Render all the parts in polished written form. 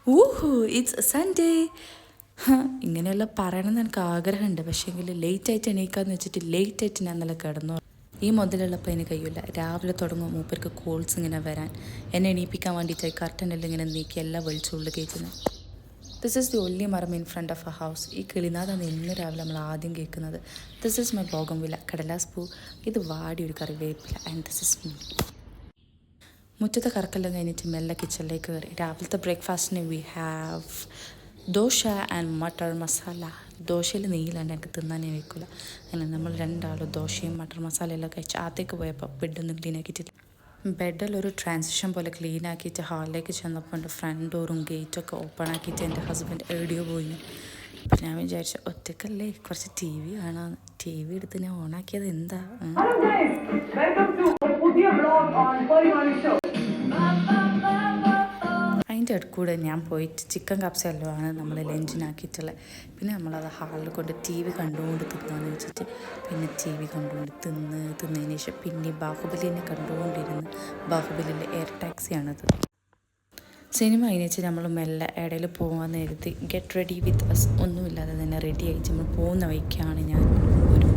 ഊഹു it's Sunday. ഇങ്ങനെയുള്ള പറയണമെന്ന് എനിക്ക് ആഗ്രഹമുണ്ട്, പക്ഷേ എങ്കിൽ ലേറ്റായിട്ട് എണീക്കാന്ന് വെച്ചിട്ട് ലേറ്റായിട്ട് ഞാൻ ഇന്നലെ കിടന്നു. ഈ മുതലുള്ളപ്പോൾ എനിക്ക് കഴിയില്ല. രാവിലെ തുടങ്ങും മൂപ്പർക്ക് കോൾസ് ഇങ്ങനെ വരാൻ. എന്നെ എണീപ്പിക്കാൻ വേണ്ടിയിട്ട് കർട്ടനെല്ലാം ഇങ്ങനെ നീക്കി എല്ലാം വെളിച്ചുള്ളിൽ കയറ്റുന്നത്. ദിസ് ഈസ് ദി ഒല്ലി മരം in front of a house. ഈ കിളിനാഥാണ് ഇന്ന് രാവിലെ നമ്മൾ ആദ്യം കേൾക്കുന്നത്. ദിസ് ഈസ് മൈ ബോഗൻവില്ല, കടലാസ് പൂ. ഇത് വാടി ഒരു കറിവേപ്പില. And this is me. മുറ്റത്തെ കറക്കെല്ലാം കഴിഞ്ഞിട്ട് മെല്ലെ കിച്ചണിലേക്ക് കയറി. രാവിലത്തെ ബ്രേക്ക്ഫാസ്റ്റിന് we have dosa and matar masala. ദോശയിൽ നെയ്യിലാണ്ട് എനിക്ക് തിന്നാനേ വയ്ക്കില്ല. അങ്ങനെ നമ്മൾ രണ്ടാളും ദോശയും മട്ടർ മസാലയെല്ലാം കഴിച്ച് അകത്തേക്ക് പോയപ്പോൾ ബെഡൊന്നും ക്ലീൻ ആക്കിയിട്ടില്ല. ബെഡിലൊരു ട്രാൻസിഷൻ പോലെ ക്ലീൻ ആക്കിയിട്ട് ഹാളിലേക്ക് ചെന്നപ്പോൾ എൻ്റെ ഫ്രണ്ട് ഡോറും ഗേറ്റൊക്കെ ഓപ്പൺ ആക്കിയിട്ട് എൻ്റെ ഹസ്ബൻഡ് എവിടെയോ പോയി. അപ്പം ഞാൻ വിചാരിച്ചു ഒറ്റക്കല്ലേ കുറച്ച് ടി വി കാണാമെന്ന്. ടി വി എടുത്ത് ഞാൻ ഓണാക്കിയത് എന്താ, അതിൻ്റെ അടുക്കൂടെ ഞാൻ പോയിട്ട് ചിക്കൻ കപ്സ എല്ലാം നമ്മൾ ലഞ്ചിനാക്കിയിട്ടുള്ളത്. പിന്നെ നമ്മളത് ഹാളിൽ കൊണ്ട് ടി വി കണ്ടുകൊണ്ട് തിന്നാന്ന് വെച്ചിട്ട് പിന്നെ ടി വി കണ്ടുകൊണ്ട് തിന്നതിന് ശേഷം പിന്നെ ബാഹുബലിനെ കണ്ടുകൊണ്ടിരുന്ന്. ബാഹുബലിയിലെ എയർ ടാക്സിയാണത്. സിനിമ കഴിഞ്ഞിട്ട് നമ്മൾ മെല്ലെ ഇടയിൽ പോകാമെന്ന് എഴുതി ഗെറ്റ് റെഡി വിത്ത് അസ് ഒന്നുമില്ലാതെ തന്നെ റെഡി ആയിട്ട് നമ്മൾ പോകുന്ന വഴിക്കാണ് ഞാൻ ഒരു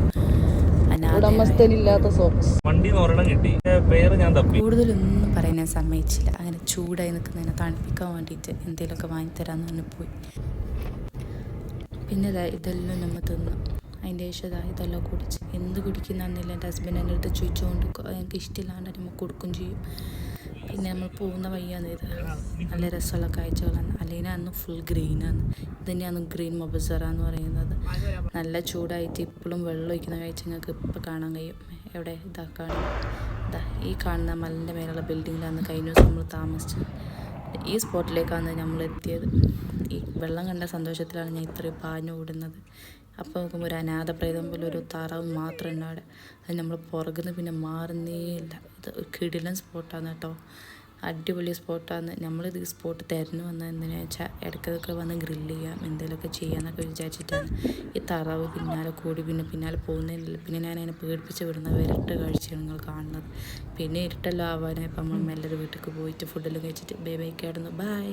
കൂടുതലൊന്നും പറയാൻ ഞാൻ സമ്മതിച്ചില്ല. അങ്ങനെ ചൂടായി നിൽക്കുന്നതിനെ തണുപ്പിക്കാൻ വേണ്ടിയിട്ട് എന്തെങ്കിലുമൊക്കെ വാങ്ങിത്തരാമെന്ന് പറഞ്ഞ് പോയി. പിന്നെ ഇതെല്ലാം നമ്മൾ തിന്നു. അതിൻ്റെ ശേഷം ഇതെല്ലാം കുടിച്ച് എന്ത് കുടിക്കുന്നതെന്നില്ല എൻ്റെ ഹസ്ബൻഡ് എൻ്റെ അടുത്ത് ചോദിച്ചുകൊണ്ട് എനിക്ക് ഇഷ്ടമില്ലാണ്ട് നമ്മൾ കൊടുക്കും ചെയ്യും. പിന്നെ നമ്മൾ പോകുന്ന വഴിയാണ് ഇത്. നല്ല രസമുള്ള കാഴ്ചകളാണ്. അല്ലെങ്കിൽ അന്ന് ഫുൾ ഗ്രീനാണ്. ഇത് തന്നെയാണ് ഗ്രീൻ മൊബസറ എന്ന് പറയുന്നത്. നല്ല ചൂടായിട്ട് ഇപ്പോഴും വെള്ളം ഒഴിക്കുന്ന കാഴ്ച നിങ്ങൾക്ക് ഇപ്പോൾ കാണാൻ കഴിയും. എവിടെ ഇതാ ഈ കാണുന്ന മലിൻ്റെ മേലുള്ള ബിൽഡിങ്ങിലാണ് കഴിഞ്ഞ ദിവസം നമ്മൾ താമസിച്ചത്. ഈ സ്പോട്ടിലേക്കാണ് നമ്മൾ എത്തിയത്. ഈ വെള്ളം കണ്ട സന്തോഷത്തിലാണ് ഞാൻ ഇത്രയും പാഞ്ഞു ഓടുന്നത്. അപ്പോൾ നോക്കുമ്പോൾ ഒരു അനാഥ പ്രേതം പോലെ ഒരു താറാവ് മാത്രം ഉണ്ട് അവിടെ. അത് നമ്മൾ പുറകുന്ന് പിന്നെ മാറുന്നേ ഇല്ല. ഇത് ഒരു കിടിലൻ സ്പോട്ടാണ് കേട്ടോ, അടിപൊളി സ്പോട്ടാണ്. നമ്മളിത് ഈ സ്പോട്ട് തിരഞ്ഞു വന്നത് എന്തിനാ വെച്ചാൽ ഇടയ്ക്കൊക്കെ വന്ന് ഗ്രില്ല് ചെയ്യാം, എന്തെങ്കിലുമൊക്കെ ചെയ്യാമെന്നൊക്കെ വിചാരിച്ചിട്ടാണ്. ഈ താറാവ് പിന്നാലെ കൂടി പിന്നാലെ പോകുന്നതിനില്ല. പിന്നെ ഞാൻ അതിനെ പേടിപ്പിച്ച് വിടുന്ന വിരട്ട് കാഴ്ചയാണ് നിങ്ങൾ കാണുന്നത്. പിന്നെ ഇരുട്ടെല്ലാം ആവാനായി ഇപ്പം നമ്മൾ മെല്ലൊരു വീട്ടിലേക്ക് പോയിട്ട് ഫുഡെല്ലാം കഴിച്ചിട്ട് ബൈ കിടന്നു. ബൈ.